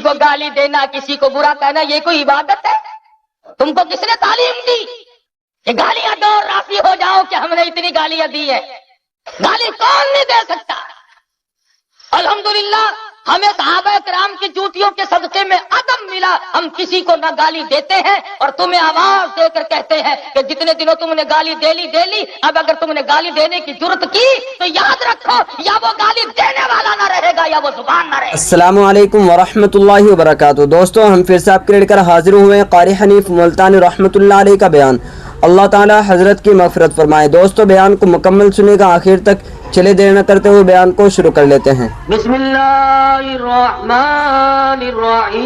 کو گالی دینا، کسی کو برا کہنا یہ کوئی عبادت ہے؟ تم کو کس نے تعلیم دی کہ گالیاں دو اور راضی ہو جاؤ کہ ہم نے اتنی گالیاں دی ہے؟ گالی کون نہیں دے سکتا؟ الحمدللہ ہمیں صحابہ کرام کی جوتیوں کے صدقے میں عدم ملا، ہم کسی کو نہ گالی دیتے ہیں اور تمہیں آواز دے کر کہتے ہیں کہ جتنے دنوں تم نے گالی دے لی، اب اگر تم نے گالی دینے کی جرت کی تو یاد رکھو یا وہ گالی دینے والا نہ رہے گا یا وہ زبان نہ رہے گا۔ السلام علیکم ورحمۃ اللہ وبرکاتہ۔ دوستو ہم پھر سے آپ کے لے کر حاضر ہوئے ہیں قاری حنیف ملتانی رحمۃ اللہ علیہ کا بیان۔ اللہ تعالی حضرت کی مغفرت فرمائے۔ دوستو بیان کو مکمل سنے گا آخر تک، چلے دیر نہ کرتے ہوئے بیان کو شروع کر لیتے ہیں۔ بسم اللہ الرحمن الرحیم۔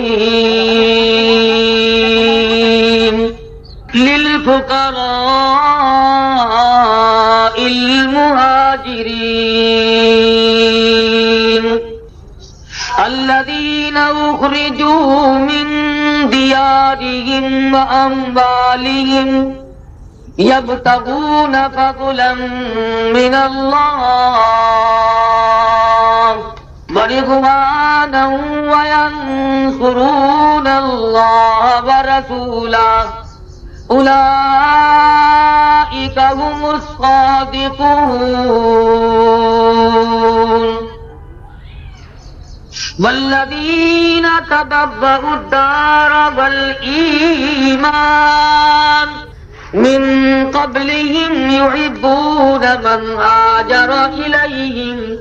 للفقراء المہاجرین الذین اخرجوا من دیارہم واموالہم یبتغون فضلا من اللہ ورضوانا وینصرون اللہ ورسولہ اولئک هم الصادقون والذین تبوأوا الدار والایمان من قبلهم يحبون من هاجر إليهم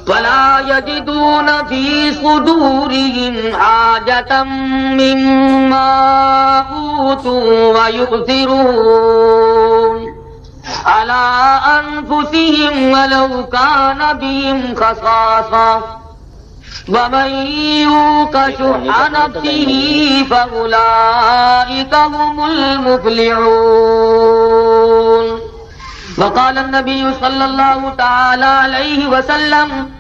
ولا يجدون في صدورهم حاجة مما أوتوا ويؤثرون على أنفسهم ولو كان بهم خصاصة ومن يوق شح نفسه فأولئك هم المفلحون وقال النبي صلى الله تعالى عليه وسلم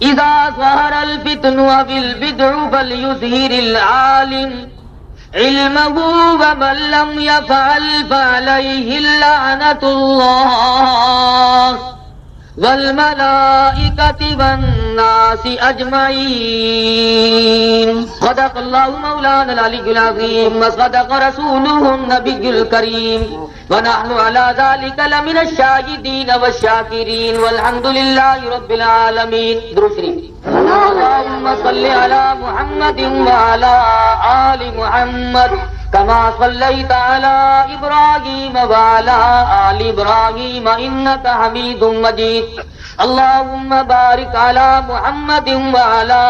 إذا ظهر الفتن وبالبدع فليظهر العالم علمه ومن لم يفعل فعليه اللعنة الله والملائكة والناس أجمعين صدق الله مولانا العلي العظيم وصدق رسوله النبي الكريم ونحن على ذلك لمن الشاهدين والشاكرين والحمد لله رب العالمين درود شریف اللهم صل على محمد وعلى آل محمد كما صليت على إبراهيم وعلى آل إبراهيم إنك حميد مجيد اللهم بارك على محمد وعلى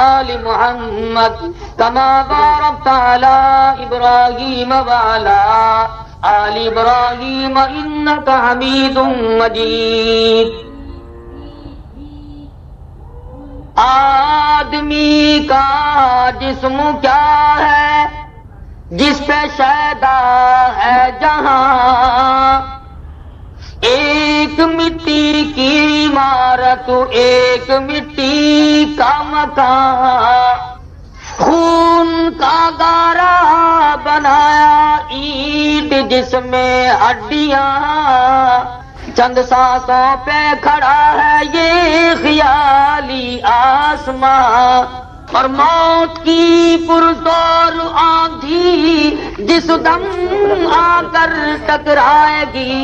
آل محمد كما باركت على إبراهيم وعلى آل إبراهيم إنك حميد مجيد آدمی کا جسم کیا ہے جس پہ شیدا ہے جہاں، ایک مٹی کی عمارت ایک مٹی کا مکان، خون کا گارا بنایا اینٹ جس میں ہڈیاں، چند سانسوں پہ کھڑا ہے یہ خیالی آسمان، اور موت کی پرزور آندھی جس دم آ کر ٹکرائے گی،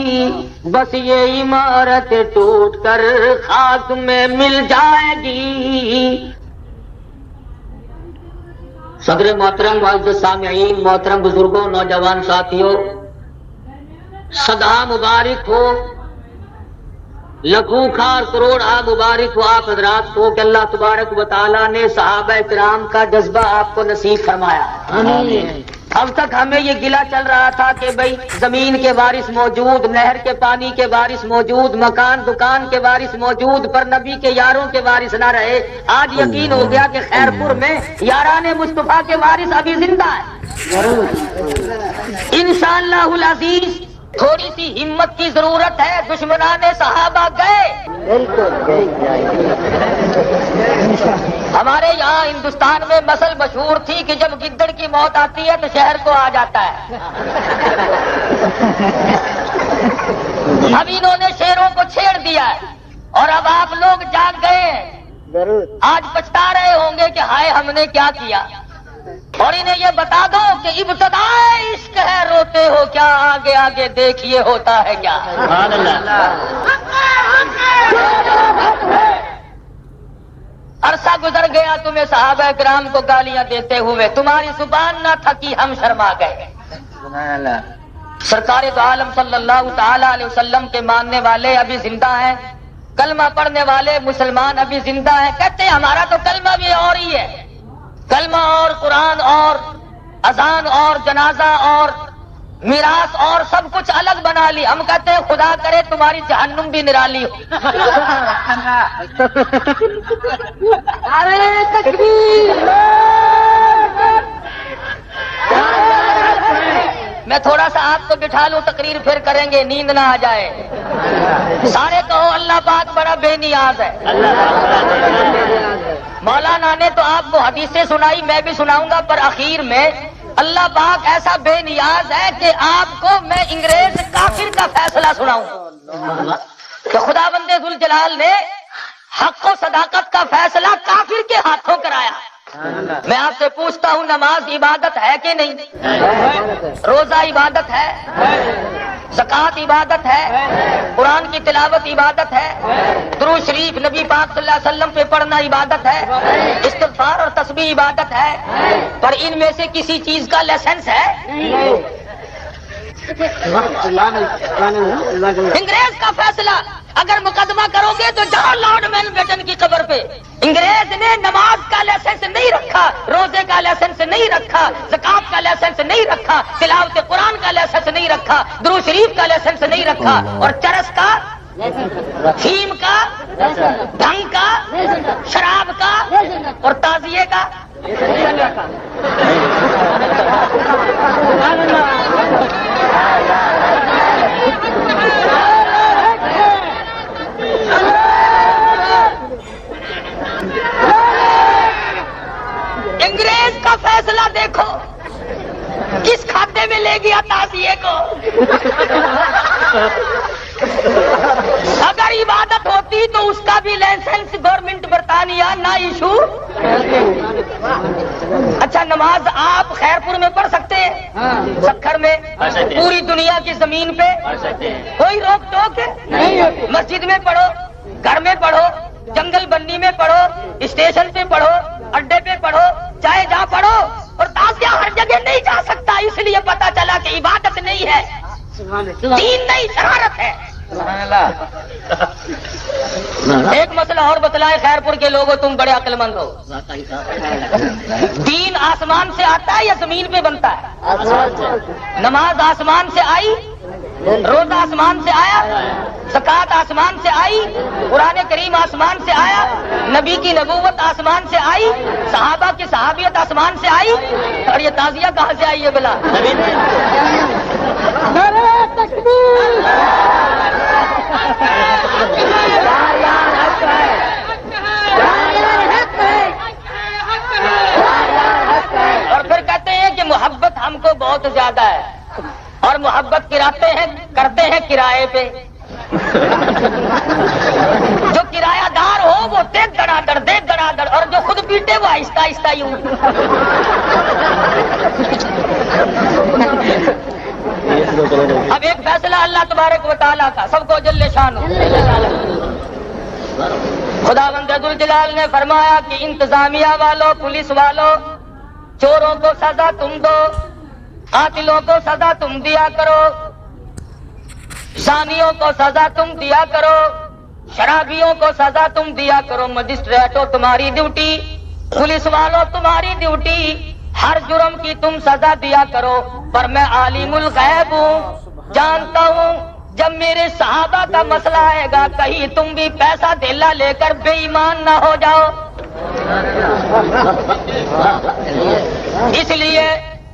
بس یہ عمارت ٹوٹ کر خاک میں مل جائے گی۔ صدر محترم معزز سامعین، محترم بزرگوں، نوجوان ساتھیوں، صدا مبارک ہو، لاکھوں کھار کروڑ مبارک ہو آپ حضرات کو کہ اللہ تبارک و تعالیٰ نے صحابہ کرام کا جذبہ آپ کو نصیب فرمایا۔ اب تک ہمیں یہ گلہ چل رہا تھا کہ بھئی زمین کے وارث موجود، نہر کے پانی کے وارث موجود، مکان دکان کے وارث موجود، پر نبی کے یاروں کے وارث نہ رہے۔ آج یقین ہو گیا کہ خیرپور میں یاران مصطفیٰ کے وارث ابھی زندہ ہے انشاءاللہ العزیز۔ تھوڑی سی ہمت کی ضرورت ہے، دشمنان صحابہ گئے۔ ہمارے یہاں ہندوستان میں مثل مشہور تھی کہ جب گدڑ کی موت آتی ہے تو شہر کو آ جاتا ہے۔ اب انہوں نے شیروں کو چھیڑ دیا ہے اور اب آپ لوگ جاگ گئے ہیں۔ آج پچھتا رہے ہوں گے کہ ہائے ہم نے کیا کیا. اور انہیں یہ بتا دو کہ ابتدائے عشق ہے روتے ہو کیا, آگے آگے دیکھیے ہوتا ہے کیا. عرصہ گزر گیا تمہیں صحابہ کرام کو گالیاں دیتے ہوئے, تمہاری زبان نہ تھکی ہم شرما گئے. سرکار دو عالم صلی اللہ تعالی علیہ وسلم کے ماننے والے ابھی زندہ ہیں, کلمہ پڑھنے والے مسلمان ابھی زندہ ہیں. کہتے ہیں ہمارا تو کلمہ بھی اور ہی ہے, کلمہ اور قرآن اور اذان اور جنازہ اور میراث اور سب کچھ الگ بنا لی. ہم کہتے ہیں خدا کرے تمہاری جہنم بھی نرالی ہو. ارے تکبیر. میں تھوڑا سا آپ کو بٹھا لوں, تقریر پھر کریں گے, نیند نہ آ جائے. سارے کہو اللہ پاک بڑا بے نیاز ہے. مولانا نے تو آپ کو حدیثیں سنائی, میں بھی سناؤں گا, پر اخیر میں اللہ پاک ایسا بے نیاز ہے کہ آپ کو میں انگریز کافر کا فیصلہ سناؤں کہ خدا بندے ذوالجلال نے حق و صداقت کا فیصلہ کافر کے ہاتھوں کرایا. میں آپ سے پوچھتا ہوں, نماز عبادت ہے کہ نہیں؟ روزہ عبادت ہے, زکوٰۃ عبادت ہے, قرآن کی تلاوت عبادت ہے, درود شریف نبی پاک صلی اللہ علیہ وسلم پہ پڑھنا عبادت ہے, استغفار اور تسبیح عبادت ہے, پر ان میں سے کسی چیز کا لائسنس ہے؟ انگریز کا فیصلہ اگر مقدمہ کرو گے تو جاؤ لارڈ ماؤنٹ بیٹن کی قبر پہ. انگریز نے نماز کا لائسنس نہیں رکھا, روزے کا لائسنس نہیں رکھا, زکوٰۃ کا لائسنس نہیں رکھا, تلاوت قرآن کا لائسنس نہیں رکھا, درود شریف کا لائسنس نہیں رکھا, اور چرس کا, فیم کا, بھنگ کا, شراب کا اور تعزیے کا. انگریز کا فیصلہ دیکھو کس کھاتے میں لے گیا تعزیے کو. اگر عبادت ہوتی تو اس کا بھی لائسنس گورنمنٹ برطانیہ نہ ایشو. اچھا نماز آپ خیرپور میں پڑھ سکتے ہیں, سکھر میں, پوری دنیا کی زمین پہ کوئی روک ٹوک ہے؟ مسجد میں پڑھو, گھر میں پڑھو, جنگل بنی میں پڑھو, اسٹیشن پہ پڑھو, اڈے پہ پڑھو, چاہے جہاں پڑھو. اور تعزیہ ہر جگہ نہیں جا سکتا, اس لیے پتا چلا کہ عبادت نہیں ہے, دین نہیں, شرارت ہے. ایک مسئلہ اور بتلائے خیرپور کے لوگوں, تم بڑے عقل مند ہو. دین آسمان سے آتا ہے یا زمین پہ بنتا ہے؟ نماز آسمان سے آئی, روزہ آسمان سے آیا, زکوٰۃ آسمان سے آئی, قرآن کریم آسمان سے آیا, نبی کی نبوت آسمان سے آئی, صحابہ کی صحابیت آسمان سے آئی, اور یہ تعزیہ کہاں سے آئی ہے بلا؟ اور پھر کہتے ہیں کہ محبت ہم کو بہت زیادہ ہے, اور محبت کرتے ہیں کرائے پہ. جو کرایہ دار ہو وہ دیکھ دڑا دڑ, اور جو خود پیٹے وہ آہستہ آہستہ یوں. اب ایک فیصلہ اللہ تبارک و تعالیٰ کا, سب کو جل شان ہو. خدا بند ذوالجلال نے فرمایا کہ انتظامیہ والوں, پولیس والوں, چوروں کو سزا تم دو, قاتلوں کو سزا تم دیا کرو, زانیوں کو سزا تم دیا کرو, شرابیوں کو سزا تم دیا کرو. مجسٹریٹوں تمہاری ڈیوٹی, پولیس والوں تمہاری ڈیوٹی, ہر جرم کی تم سزا دیا کرو. پر میں عالم الغیب ہوں, جانتا ہوں جب میرے صحابہ کا مسئلہ آئے گا کہیں تم بھی پیسہ دھیلا لے کر بے ایمان نہ ہو جاؤ. اس لیے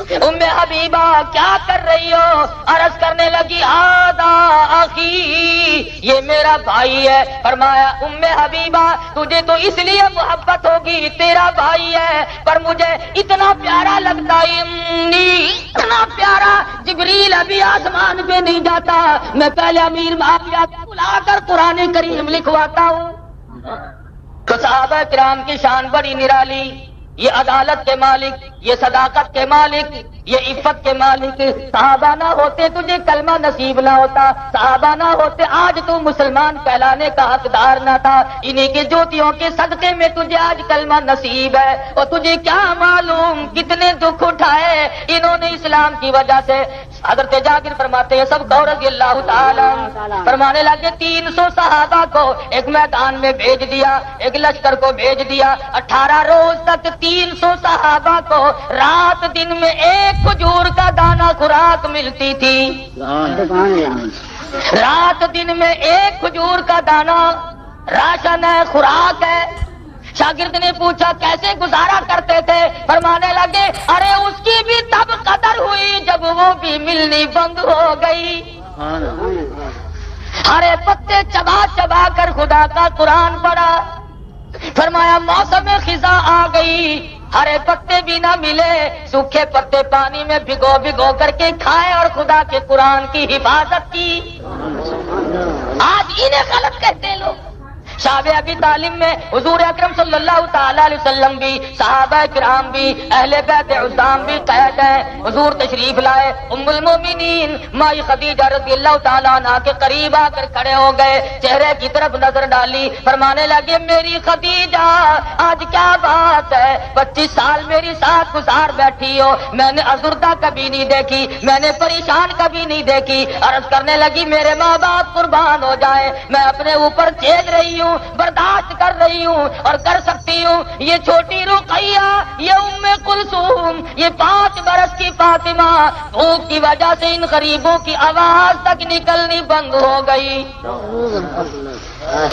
ام حبیبہ کیا کر رہی ہو؟ عرض کرنے لگی آدھا اخی، یہ میرا بھائی ہے۔ فرمایا ام حبیبہ تجھے تو اس لیے محبت ہوگی، تیرا بھائی ہے، پر مجھے اتنا پیارا لگتا ہے، اتنا پیارا جبریل ابھی آسمان پہ نہیں جاتا، میں پہلے امیر معاویہ کو بلا کر قرآن کریم لکھواتا ہوں۔ تو صحابہ کرام کی شان بڑی نرالی، یہ عدالت کے مالک، یہ صداقت کے مالک، یہ عفت کے مالک۔ صحابہ نہ ہوتے تجھے کلمہ نصیب نہ ہوتا، صحابہ نہ ہوتے آج تو مسلمان کہلانے کا حقدار نہ تھا۔ انہی کے جوتیوں کے صدقے میں تجھے آج کلمہ نصیب ہے، اور تجھے کیا معلوم کتنے دکھ اٹھائے انہوں نے اسلام کی وجہ سے۔ حضرت جابر فرماتے ہیں سب کو رضی اللہ تعالی فرمانے لگے 300 صحابہ کو ایک میدان میں بھیج دیا، ایک لشکر کو بھیج دیا، 18 روز تک 300 صحابہ کو رات دن میں ایک کھجور کا دانہ خوراک ملتی تھی، رات دن میں ایک کھجور کا دانہ راشن ہے، خوراک ہے۔ شاگرد نے پوچھا کیسے گزارا کرتے تھے؟ فرمانے لگے ارے اس کی بھی تب قدر ہوئی جب وہ بھی ملنی بند ہو گئی۔ ہرے پتے چبا چبا کر خدا کا قرآن پڑھا۔ فرمایا موسم خزاں آ گئی، ہرے پتے بھی نہ ملے، سوکھے پتے پانی میں بھگو بھگو کر کے کھائے اور خدا کے قرآن کی حفاظت کی۔ آج انہیں غلط کہتے ہیں لوگ۔ شعب ابی طالب میں حضور اکرم صلی اللہ تعالی علیہ وسلم بھی، صحابہ کرام بھی، اہل بیت عظام بھی قید ہیں۔ حضور تشریف لائے، ام المومنین مائی خدیجہ رضی اللہ تعالیٰ عنہا کے قریب آ کر کھڑے ہو گئے، چہرے کی طرف نظر ڈالی، فرمانے لگے میری خدیجہ آج کیا بات ہے؟ 25 سال میری ساتھ گزار بیٹھی ہو، میں نے ازردہ کبھی نہیں دیکھی، میں نے پریشان کبھی نہیں دیکھی۔ عرض کرنے لگی میرے ماں باپ قربان ہو جائے، میں اپنے اوپر جھیل رہی ہوں، برداشت کر رہی ہوں اور کر سکتی ہوں۔ یہ چھوٹی رقیہ، یہ ام کلثوم، یہ 5 برس کی فاطمہ، بھوک کی وجہ سے ان غریبوں کی آواز تک نکلنی بند ہو گئی۔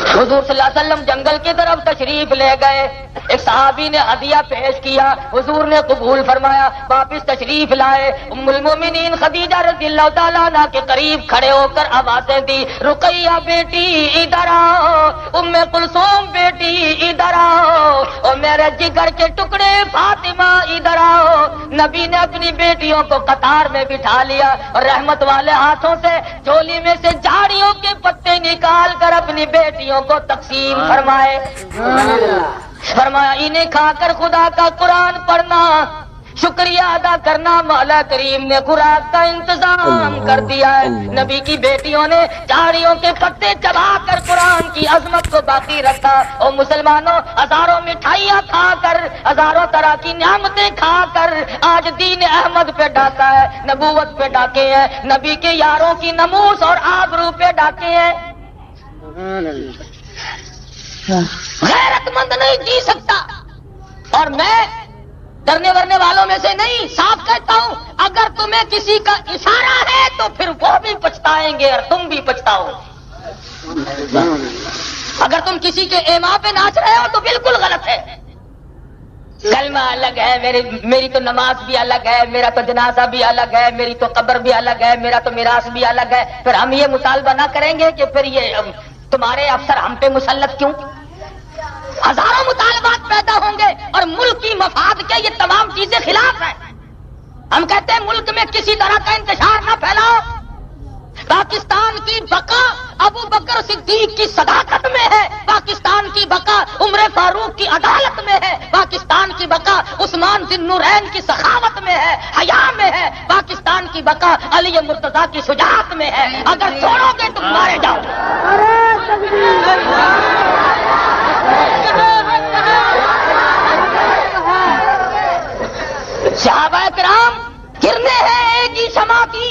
حضور صلی اللہ علیہ وسلم جنگل کی طرف تشریف لے گئے، ایک صحابی نے ہدیہ پیش کیا، حضور نے قبول فرمایا، واپس تشریف لائے، ام المومنین خدیجہ رضی اللہ تعالیٰ عنہ کے قریب کھڑے ہو کر آوازیں دی، رقیہ بیٹی ادھر آؤ، ام کلثوم بیٹی ادھر آؤ، اور میرے جگر کے ٹکڑے فاطمہ ادھر آؤ۔ نبی نے اپنی بیٹیوں کو قطار میں بٹھا لیا اور رحمت والے ہاتھوں سے جھولی میں سے جھاڑیوں کے پتے نکال کر اپنی بیٹیوں کو تقسیم فرمائے۔ فرمایا انہیں کھا کر خدا کا قرآن پڑھنا، شکریہ ادا کرنا، مولا کریم نے خوراک کا انتظام کر دیا ہے۔ نبی کی بیٹیوں نے جھاڑیوں کے پتے چبا کر قرآن کی عظمت کو باقی رکھا۔ اور مسلمانوں ہزاروں مٹھائیاں کھا کر، ہزاروں طرح کی نعمتیں کھا کر آج دین احمد پہ ڈاکا ہے، نبوت پہ ڈاکے ہیں، نبی کے یاروں کی نموس اور آبرو پہ ڈاکے ہیں۔ غیرت مند نہیں جی سکتا، اور میں ڈرنے ورنے والوں میں سے نہیں، صاف کہتا ہوں اگر تمہیں کسی کا اشارہ ہے تو پھر وہ بھی پچھتائیں گے اور تم بھی پچھتاؤ۔ اگر تم کسی کے ایما پہ ناچ رہے ہو تو بالکل غلط ہے۔ کلمہ الگ ہے، میری تو نماز بھی الگ ہے، میرا تو جنازہ بھی الگ ہے، میری تو قبر بھی الگ ہے، میرا تو میراث بھی الگ ہے۔ پھر ہم یہ مطالبہ نہ کریں گے کہ پھر یہ تمہارے افسر ہم پہ مسلط کیوں؟ ہزاروں مطالبات پیدا ہوں گے اور ملک کی مفاد کے یہ تمام چیزیں خلاف ہیں۔ ہم کہتے ہیں ملک میں کسی طرح کا انتشار نہ پھیلاؤ۔ پاکستان کی بقا ابو بکر صدیق کی صداقت میں ہے، پاکستان کی بقا عمر فاروق کی عدالت میں ہے، پاکستان کی بقا عثمان ذی النورین کی سخاوت میں ہے، حیا میں ہے، پاکستان کی بقا علی مرتضیٰ کی شجاعت میں ہے۔ اگر چھوڑو گے تو مارے جاؤ۔ صحابہ کرام گرنے ہیں ایک ہی شمع کی،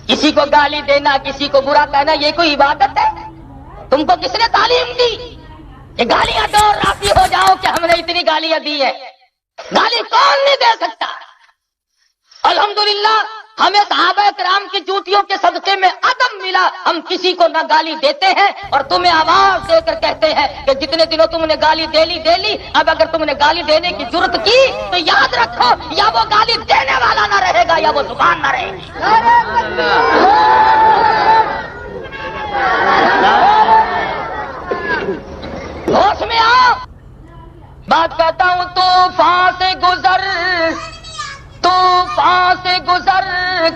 کسی کو گالی دینا، کسی کو برا کہنا یہ کوئی عبادت ہے؟ تم کو کس نے تعلیم دی؟ یہ گالیاں دو اور راضی ہو جاؤ کہ ہم نے اتنی گالیاں دی ہیں۔ گالی کون نہیں دے سکتا؟ الحمدللہ ہمیں صحابہ کرام کی جوتیوں کے صدقے میں ادب ملا، ہم کسی کو نہ گالی دیتے ہیں اور تمہیں آواز دے کر کہتے ہیں کہ جتنے دنوں تم نے گالی دے لی، اب اگر تم نے گالی دینے کی جرت کی تو یاد رکھو یا وہ گالی دینے والا نہ رہے گا یا وہ زبان نہ رہے گی۔ ہوش میں آؤ، بات کہتا ہوں طوفان سے گزر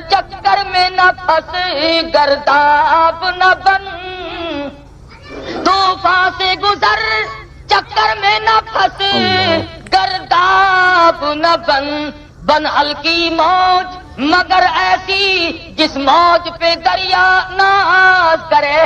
چکر میں نہ پھنس گرداب نہ بن، طوفان سے گزر چکر میں نہ پھنس گرداب نہ بن ہلکی موج مگر ایسی جس موج پہ دریا ناز کرے،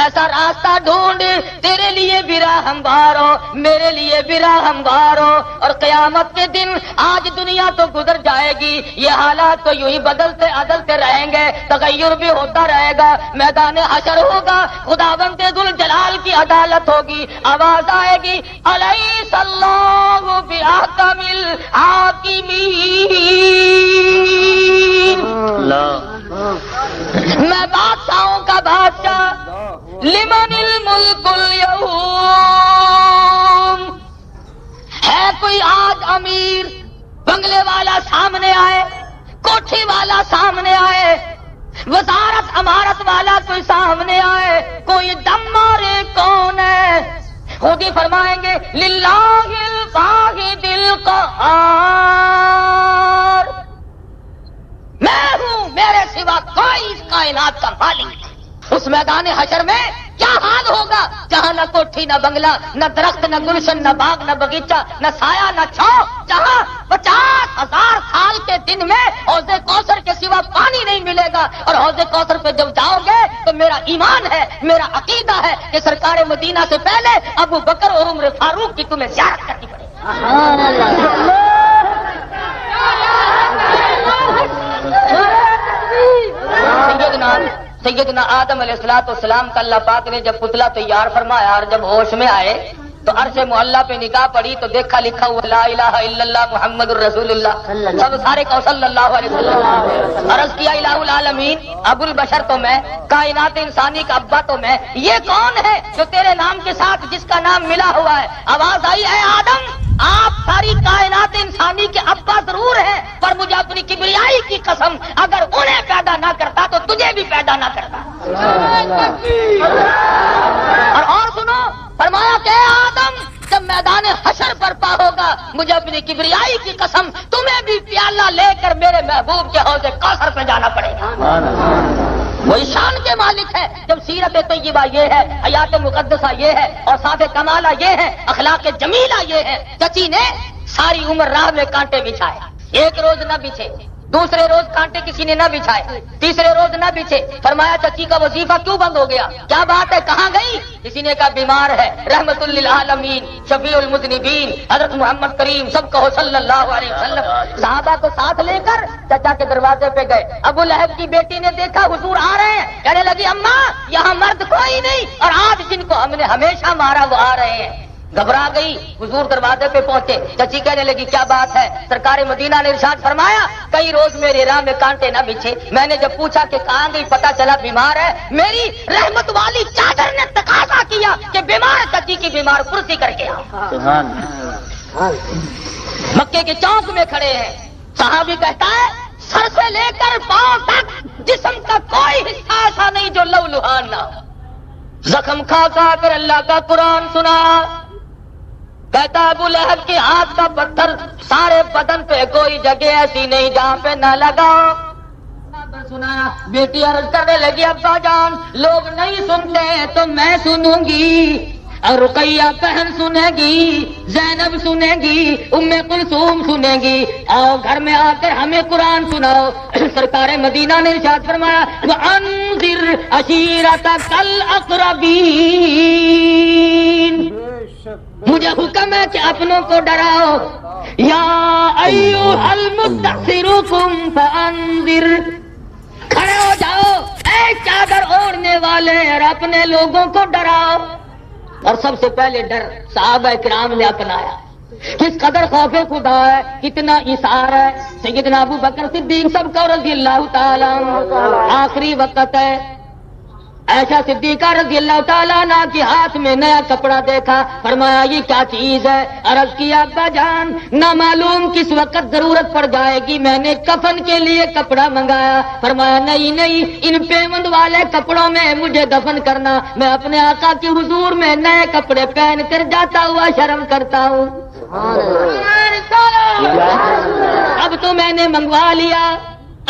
ایسا راستہ ڈھونڈ تیرے لیے بھی راہ ہموار ہو، میرے لیے بھی راہ ہموار ہو، اور قیامت کے دن آج دنیا تو گزر جائے گی، یہ حالات تو یوں ہی بدلتے رہیں گے، تغیر بھی ہوتا رہے گا، میدان حشر ہوگا، خداوند ذوالجلال کی عدالت ہوگی، آواز آئے گی الیس اللہ بأحکم الحاکمین، میں بادشاہوں کا بادشاہ، لمن الملک اليوم، ہے کوئی آج امیر بنگلے والا سامنے آئے، کوٹھی والا سامنے آئے، وزارت امارت والا کوئی سامنے آئے، کوئی دم مارے کون ہے؟ خود ہی فرمائیں گے للہ الواحد القہار، میں ہوں، میرے سوا کوئی اس کائنات کا مالک نہیں۔ اس میدان حشر میں کیا حال ہوگا جہاں نہ کوٹھی نہ بنگلہ، نہ درخت نہ گلشن، نہ باغ نہ باغیچہ، نہ سایہ نہ چھاؤں، جہاں 50,000 سال کے دن میں حوض کوثر کے سوا پانی نہیں ملے گا، اور حوض کوثر پہ جب جاؤ گے تو میرا ایمان ہے، میرا عقیدہ ہے کہ سرکار مدینہ سے پہلے ابو بکر اور عمر فاروق کی تمہیں زیارت کرنی پڑے گی۔ سیدنا آدم علیہ السلام کا اللہ پاک نے جب پتلا تیار فرمایا اور جب ہوش میں آئے تو عرش معلیٰ پہ نگاہ پڑی تو دیکھا لکھا ہوا لا الہ الا اللہ محمد الرسول اللہ، سب سارے کو صلی اللہ علیہ وسلم۔ عرض کیا الہ العالمین، ابو البشر تو میں، کائنات انسانی کا ابا تو میں، یہ کون ہے جو تیرے نام کے ساتھ جس کا نام ملا ہوا ہے؟ آواز آئی اے آدم، آپ ساری کائنات انسانی کے ابا ضرور ہیں، پر مجھے اپنی کبریائی کی قسم اگر انہیں پیدا نہ کرتا تو تجھے بھی پیدا نہ کرتا۔ اور سنو، فرمایا کہ اے آدم، جب میدان حشر برپا ہوگا مجھے اپنی کبریائی کی قسم تمہیں بھی پیالہ لے کر میرے محبوب کے حوض کوثر پہ جانا پڑے گا۔ وہی شان کے مالک ہے جب سیرت طیبہ یہ ہے، حیات مقدسہ یہ ہے، اور صاف کمالہ یہ ہے، اخلاق جمیلہ یہ ہے۔ چچی نے ساری عمر راہ میں کانٹے بچھائے، ایک روز نہ بچھے، دوسرے روز کانٹے کسی نے نہ بچھائے، تیسرے روز نہ بچھے، فرمایا چچی کا وظیفہ کیوں بند ہو گیا؟ کیا بات ہے، کہاں گئی؟ کسی نے کہا بیمار ہے، رحمت للعالمین شفیع المذنبین حضرت محمد کریم سب کہو صلی اللہ علیہ وسلم۔ صحابہ کو ساتھ لے کر چچا کے دروازے پہ گئے، ابو لہب کی بیٹی نے دیکھا حضور آ رہے ہیں، کہنے لگی اماں یہاں مرد کوئی نہیں، اور آج جن کو ہم نے ہمیشہ مارا وہ آ رہے ہیں۔ گھبرا گئی، حضور دروازے پہ پہنچے، چچی کہنے لگی کیا بات ہے؟ سرکار مدینہ نے ارشاد فرمایا کئی روز میرے راہ میں کانٹے نہ بچھے، میں نے جب پوچھا کہ کہاں گئی پتا چلا بیمار ہے، میری رحمت والی چادر نے تقاضا کیا کہ بیمار چچی کی بیمار کرسی کر کے آؤ۔ مکے کے چوک میں کھڑے ہیں، صحابی کہتا ہے سر سے لے کر پاؤں تک جسم کا کوئی حصہ ایسا نہیں جو لو لہان نہ ہو، زخم کھا کھا کر اللہ کا قرآن سنا۔ کہتا ابو لہب کے ہاتھ کا پتھر سارے بدن پہ کوئی جگہ ایسی نہیں جہاں پہ نہ لگا۔ سنا بیٹی عرض کرنے لگی ابا جان لوگ نہیں سنتے تو میں سنوں گی، اور رقیہ بہن سنے گی، زینب سنے گی، ام کلثوم سنے گی، آؤ گھر میں آ کر ہمیں قرآن سناؤ۔ سرکار مدینہ نے ارشاد فرمایا وَأَنذِرْ عَشِيرَتَكَ الْأَقْرَبِينَ، مجھے حکم ہے کہ اپنوں کو ڈراؤ۔ یا ایھا المدثر قم فانذر، کھڑے ہو جاؤ اے چادر اوڑھنے والے اور اپنے لوگوں کو ڈراؤ۔ اور سب سے پہلے ڈر صحابہ کرام نے اپنایا، کس قدر خوف خدا ہے، کتنا اثار ہے. سیدنا ابو بکر صدیق سب کو رضی اللہ تعالیٰ عنہ. آخری وقت ہے، عائشہ صدیقہ رضی اللہ تعالیٰ عنہ کے ہاتھ میں نیا کپڑا دیکھا. فرمایا یہ کیا چیز ہے؟ عرض کیا ابا جان نہ معلوم کس وقت ضرورت پڑ جائے گی، میں نے کفن کے لیے کپڑا منگایا. فرمایا نہیں، ان پیوند والے کپڑوں میں مجھے دفن کرنا، میں اپنے آقا کے حضور میں نئے کپڑے پہن کر جاتا ہوا شرم کرتا ہوں. اب تو میں نے منگوا لیا،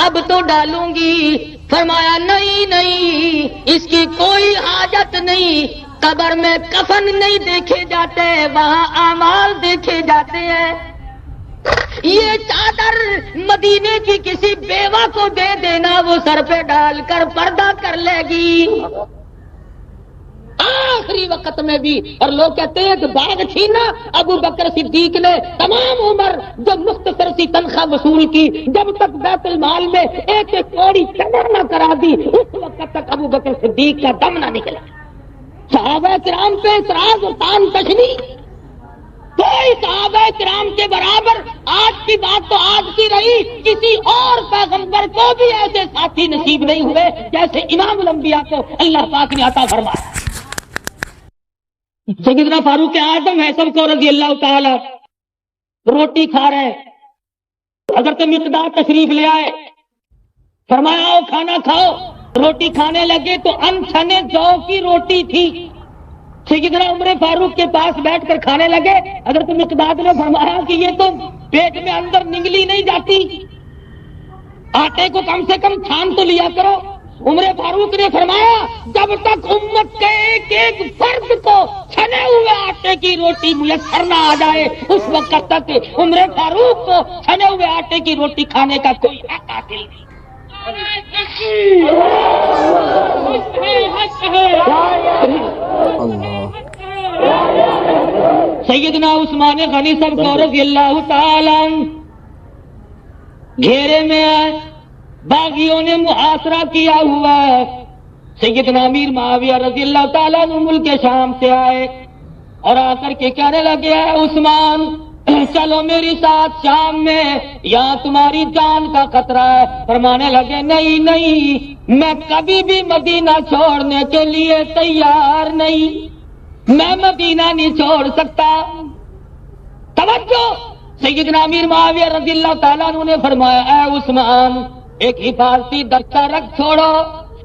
اب تو ڈالوں گی. فرمایا نہیں، اس کی کوئی حاجت نہیں. قبر میں کفن نہیں دیکھے جاتے، وہاں اعمال دیکھے جاتے ہیں. یہ چادر مدینے کی کسی بیوہ کو دے دینا، وہ سر پہ ڈال کر پردہ کر لے گی. آخری وقت میں بھی. اور لوگ کہتے ہیں کہ باغ چھینا. ابو بکر صدیق نے تمام عمر جو مختصر سی تنخواہ وصول کی، جب تک بیت المال میں ایک کوڑی جمع نہ کرا دی، اس وقت تک ابو بکر صدیق کا دم نہ نکلا. صحابہ کرام پہ اعتراض اور تان تشنی کوئی صحابہ کرام کے برابر. آج کی بات تو آج کی رہی، کسی اور پیغمبر کو بھی ایسے ساتھی نصیب نہیں ہوئے جیسے امام الانبیاء کو اللہ پاک نے عطا فرمایا. سیدنا فاروق اعظم ہے سب کو رضی اللہ تعالی. روٹی کھا رہے، حضرت مقداد تشریف لے آئے. فرمایا آؤ کھانا کھاؤ. روٹی کھانے لگے تو انچھنے جو کی روٹی تھی. سیدنا عمر فاروق کے پاس بیٹھ کر کھانے لگے. حضرت مقداد نے فرمایا کہ یہ تو پیٹ میں اندر نگلی نہیں جاتی، آٹے کو کم سے کم چھان تو لیا کرو. عمر فاروق نے فرمایا جب تک امت کے ایک ایک فرد کو چھنے ہوئے آٹے کی روٹی میسر نہ آ جائے، اس وقت تک عمر فاروق کو چھنے ہوئے آٹے کی روٹی کھانے کا کوئی حق حاصل نہیں. سیدنا عثمان غنی صاحب کو رضی اللہ تعالی عنہ گھیرے میں آئے، باغیوں نے محاصرہ کیا ہوا ہے. سیدنا امیر معاویہ رضی اللہ تعالیٰ عنہ ملک شام سے آئے اور آ کر کے کہنے لگے عثمان چلو میری ساتھ شام میں، یہاں تمہاری جان کا خطرہ ہے. فرمانے لگے نہیں، میں کبھی بھی مدینہ چھوڑنے کے لیے تیار نہیں، میں مدینہ نہیں چھوڑ سکتا. توجہ. سیدنا امیر معاویہ رضی اللہ تعالیٰ عنہ نے فرمایا اے عثمان ایک حفاظتی دستہ رکھ چھوڑو،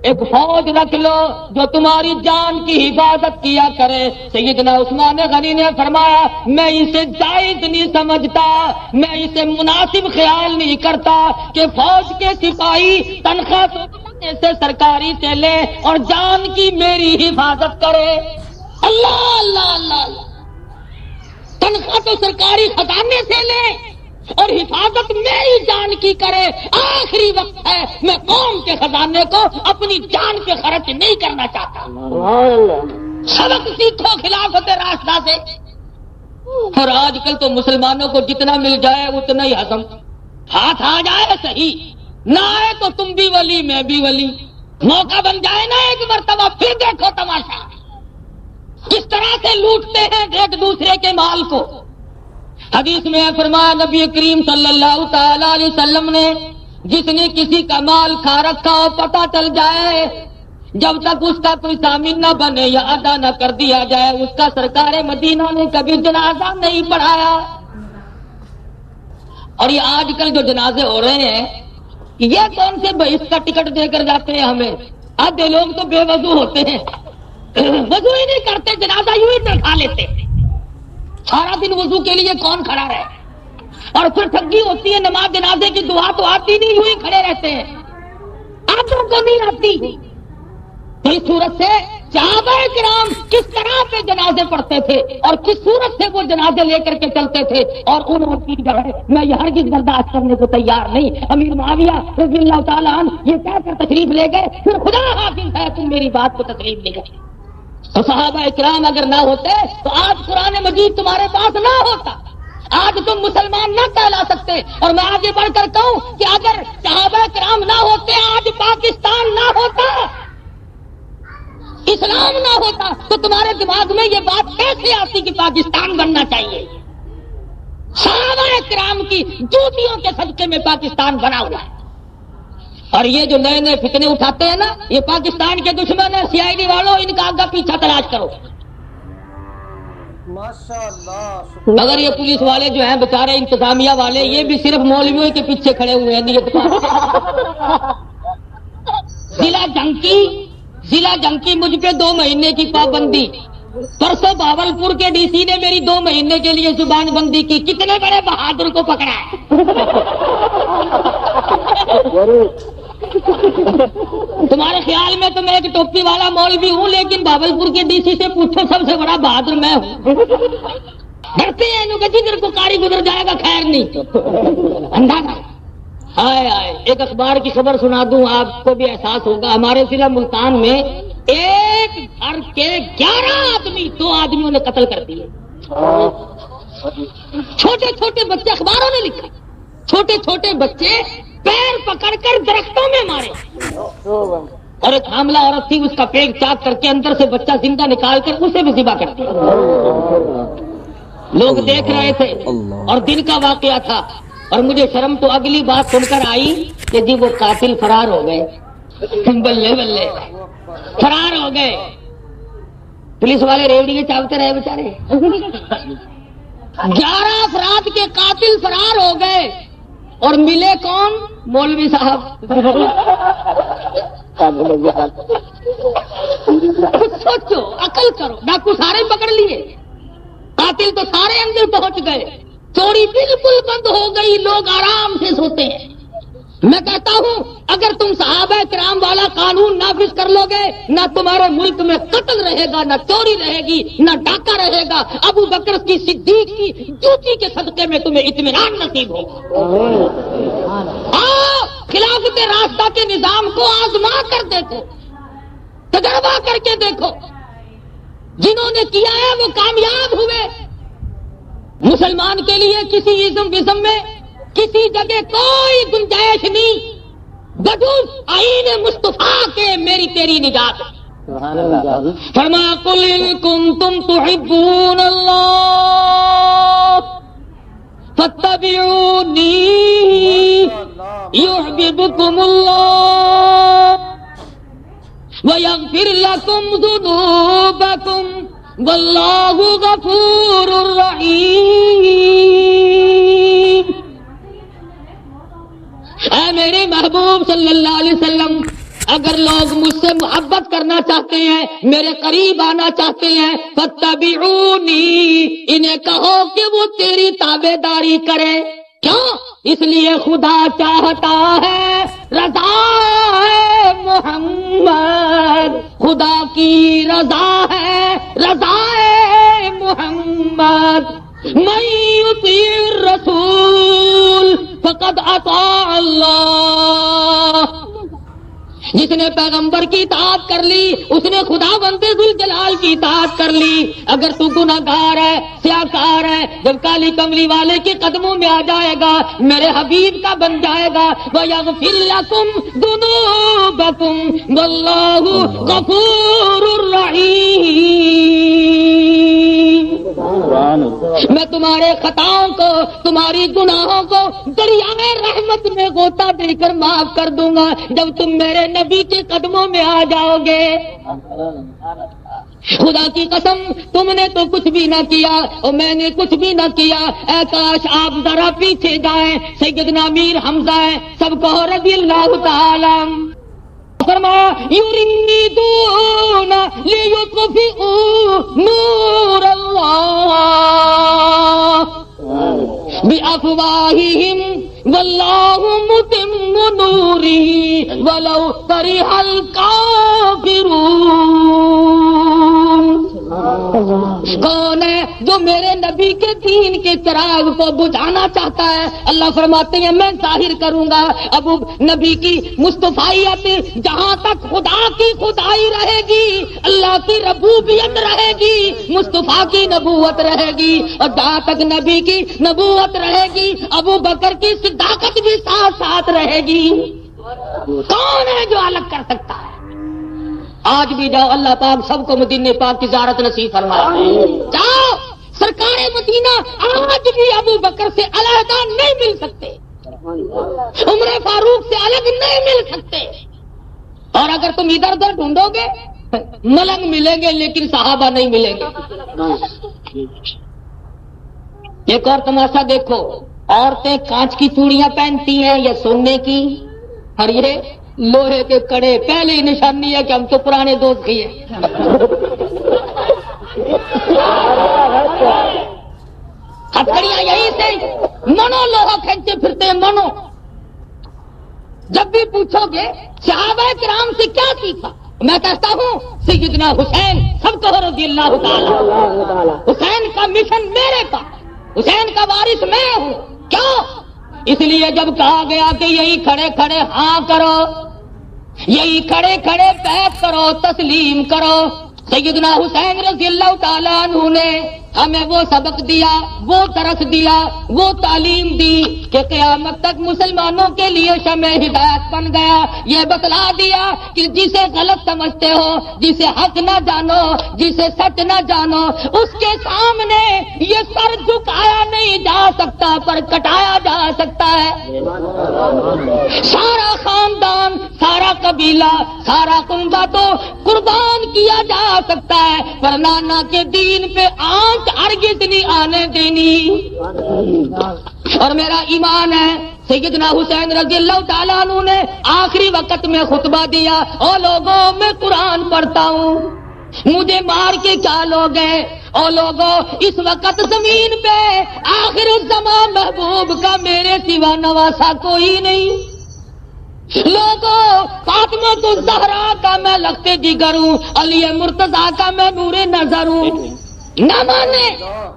ایک فوج رکھ لو جو تمہاری جان کی حفاظت کیا کرے. سیدنا عثمان غنی نے فرمایا میں اسے جائز نہیں سمجھتا، میں اسے مناسب خیال نہیں کرتا کہ فوج کے سپاہی تنخواہ سے سرکاری سے لے اور جان کی میری حفاظت کرے. اللہ اللہ اللہ، تنخواہ تو سرکاری خزانے سے لے اور حفاظت میری جان کی کرے. آخری وقت ہے، میں قوم کے خزانے کو اپنی جان پہ خرچ نہیں کرنا چاہتا. سبق سیکھو خلافت راستہ سے. اور آج کل تو مسلمانوں کو جتنا مل جائے اتنا ہی ہضم. ہاتھ آ جائے صحیح، نہ آئے تو تم بھی ولی میں بھی ولی. موقع بن جائے نا ایک مرتبہ پھر دیکھو تماشا کس طرح سے لوٹتے ہیں ایک دوسرے کے مال کو. حدیث میں فرمایا نبی کریم صلی اللہ تعالی علیہ وسلم نے جس نے کسی کا مال کھا رکھا ہو پتہ چل جائے، جب تک اس کا کوئی ضامن نہ بنے یا ادا نہ کر دیا جائے، اس کا سرکار مدینہ نے کبھی جنازہ نہیں پڑھایا. اور یہ آج کل جو جنازے ہو رہے ہیں یہ کون سے اس کا ٹکٹ دے کر جاتے ہیں ہمیں. آدھے لوگ تو بے وضو ہوتے ہیں، وضو ہی نہیں کرتے، جنازہ یوں ہی دکھا لیتے. سارا دن وضو کے لیے کون کھڑا رہے؟ اور پھر ٹھگی ہوتی ہے، نماز جنازے کی دعا تو آتی نہیں، یوں ہی کھڑے رہتے ہیں، آدھوں کو نہیں آتی. تو اس صورت سے صحابہ کرام کس طرح پہ جنازے پڑھتے تھے اور کس صورت سے وہ جنازے لے کر کے چلتے تھے، اور انہوں کی جو ہے میں یہ ہرگز برداشت کرنے کو تیار نہیں. امیر معاویہ رضی اللہ تعالیٰ عنہ یہ کہہ کر تشریف لے گئے، پھر خدا حافظ ہے تم میری بات کو تسلیم لے گئے. تو صحابہ کرام اگر نہ ہوتے تو آج قرآن مجید تمہارے پاس نہ ہوتا، آج تم مسلمان نہ کہلا سکتے. اور میں آگے بڑھ کر کہوں کہ اگر صحابہ کرام نہ ہوتے، آج پاکستان نہ ہوتا، اسلام نہ ہوتا، تو تمہارے دماغ میں یہ بات کیسے آتی کہ پاکستان بننا چاہیے؟ صحابہ کرام کی جوتیوں کے صدقے میں پاکستان بنا ہوا ہے. اور یہ جو نئے نئے فتنے اٹھاتے ہیں نا، یہ پاکستان کے دشمن ہیں. سی آئی ڈی والوں، ان کا آگا پیچھا تلاش کرو. مگر یہ پولیس والے جو ہیں بیچارے انتظامیہ والے، یہ بھی صرف مولویوں کے پیچھے کھڑے ہوئے ہیں. نیت ضلع جنکی مجھ پہ 2 مہینے کی پابندی. پرسوں باولپور کے ڈی سی نے میری 2 مہینے کے لیے زبان بندی کی. کتنے بڑے بہادر کو پکڑا ہے. تمہارے خیال میں تو میں ایک ٹوپی والا مولوی ہوں، لیکن باولپور کے ڈی سی سے پوچھو سب سے بڑا بہادر میں ہوں. ڈرتے ہیں کہ جدھر کو کاری گزر جائے گا خیر نہیں. اندازہ آئے ایک اخبار کی خبر سنا دوں، آپ کو بھی احساس ہوگا. ہمارے ضلع ملتان میں ایک گھر کے 11 آدمی 2 آدمیوں نے قتل کر دیے. چھوٹے چھوٹے بچے، اخباروں نے لکھا، چھوٹے چھوٹے بچے پیر پکڑ کر درختوں میں مارے. اور ایک حاملہ عورت تھی، اس کا پیٹ چاک کر کے اندر سے بچہ زندہ نکال کر اسے بھی ذبح کر دیا. لوگ دیکھ رہے تھے اور دن کا واقعہ تھا. اور مجھے شرم تو اگلی بات سن کر آئی کہ جی وہ قاتل فرار ہو گئے. بلے بلے فرار ہو گئے. پولیس والے ریوڑیے چاہتے رہے بیچارے. 11 افراد کے قاتل فرار ہو گئے. اور ملے کون؟ مولوی صاحب. کچھ سوچو، عقل کرو. ڈاکو سارے پکڑ لیے، قاتل تو سارے اندر پہنچ گئے. چوری بالکل بند ہو گئی، لوگ آرام سے سوتے ہیں. میں کہتا ہوں اگر تم صحابہ کرام والا قانون نافذ کر لو گے، نہ تمہارے ملک میں قتل رہے گا، نہ چوری رہے گی، نہ ڈاکہ رہے گا. ابو بکر کی صدیق کی جوتی کے صدقے میں تمہیں اطمینان نصیب ہوگا. خلافت راستہ کے نظام کو آزما کر دیکھو، تجربہ کر کے دیکھو. جنہوں نے کیا ہے وہ کامیاب ہوئے. مسلمان کے لیے کسی ازم میں کسی جگہ کوئی گنجائش نہیں بجز آئین مصطفیٰ کے میری تیری نجات. فرمایا قل ان کنتم تحبون اللہ فاتبعونی یحببکم اللہ ویغفر لکم ذنوبکم واللہ غفور رحیم. اے میرے محبوب صلی اللہ علیہ وسلم، اگر لوگ مجھ سے محبت کرنا چاہتے ہیں، میرے قریب آنا چاہتے ہیں، فاتبعونی، انہیں کہو کہ وہ تیری تابع داری کرے. کیوں؟ اس لیے خدا چاہتا ہے رضا ہے محمد، خدا کی رضا ہے، رضا ہے محمد. من یطیع الرسول فقد اطاع اللہ. جس نے پیغمبر کی اطاعت کر لی اس نے خدا بندے ذوالجلال کی اطاعت کر لی. اگر تو گناہگار ہے، سیاکار ہے، جب کالی کملی والے کے قدموں میں آ جائے گا، میرے حبیب کا بن جائے گا. وَيَغْفِرْ لَكُمْ ذُنُوبَكُمْ وَاللَّهُ غَفُورٌ رَحِيمٌ. میں تمہارے خطاؤں کو، تمہاری گناہوں کو دریائے رحمت میں غوطہ دے کر معاف کر دوں گا جب تم میرے نبی کے قدموں میں آ جاؤ گے. خدا کی قسم تم نے تو کچھ بھی نہ کیا اور میں نے کچھ بھی نہ کیا. اے کاش آپ ذرا پیچھے جائیں. سیدنا امیر حمزہ ہے، سب کو رضی اللہ تعالی. فرمایا یریدون لیطفئوا نور اللہ بافواہہم واللہ متم نورہ ولو کرہ الکافرون. کون ہے جو میرے نبی کے دین کے چراغ کو بجھانا چاہتا ہے؟ اللہ فرماتے ہیں میں ظاہر کروں گا. اب نبی کی مصطفیت جہاں تک خدا کی خدائی رہے گی، اللہ کی ربوبیت رہے گی، مصطفیٰ کی نبوت رہے گی. اور جہاں تک نبی کی نبوت رہے گی، ابو بکر کی صداقت بھی ساتھ ساتھ رہے گی. کون ہے جو الگ کر سکتا ہے؟ آج بھی جاؤ، اللہ پاک سب کو مدینے پاک کی زیارت نصیب فرمائے. جاؤ سرکار مدینہ آج بھی ابو بکر سے علیحدہ نہیں مل سکتے، عمر فاروق سے الگ نہیں مل سکتے، اور اگر تم ادھر ادھر ڈھونڈو گے ملنگ ملیں گے لیکن صحابہ نہیں ملیں گے۔ ایک اور تماشا دیکھو، عورتیں کانچ کی چوڑیاں پہنتی ہیں یا سونے کی، اور یہ لوہے کے کڑے، پہلے ہی نشانی ہے کہ ہم تو پرانے دوست ہی ہیں۔ ہتھکڑیاں یہی سے منو لوہا کھینچے پھرتے ہیں، منو۔ جب بھی پوچھو گے صحابہ کرام سے کیا سیکھا، میں کہتا ہوں سیدنا حسین سب کو رضی اللہ تعالی، حسین کا مشن میرے پاس، حسین کا وارث میں ہوں۔ کیوں؟ اس لیے جب کہا گیا کہ یہی کھڑے کھڑے ہاں کرو، یہی کھڑے کھڑے بیعت کرو، تسلیم کرو، سیدنا حسین رضی اللہ تعالیٰ عنہ نے ہمیں وہ سبق دیا، وہ درس دیا، وہ تعلیم دی کہ قیامت تک مسلمانوں کے لیے شمع ہدایت بن گیا۔ یہ بتلا دیا کہ جسے غلط سمجھتے ہو، جسے حق نہ جانو، جسے سچ نہ جانو، اس کے سامنے یہ سر جھکایا نہیں جا سکتا پر کٹایا جا سکتا ہے۔ سارا خاندان، سارا قبیلہ، سارا کنبہ تو قربان کیا جا سکتا ہے پر نانا کے دین پہ آنچ ہرگز نہیں آنے دینی۔ اور میرا ایمان ہے سیدنا حسین رضی اللہ تعالیٰ عنہ نے آخری وقت میں خطبہ دیا، او لوگوں میں قرآن پڑھتا ہوں، مجھے مار کے کیا لوگ ہیں، او لوگوں اس وقت زمین پہ آخر الزمان محبوب کا میرے سوا نواسا کوئی نہیں۔ لوگوں فاطمہ تو زہرا کا میں لگتے جگر ہوں، علی مرتضیٰ کا میں نور نظر ہوں۔ نہ مانے،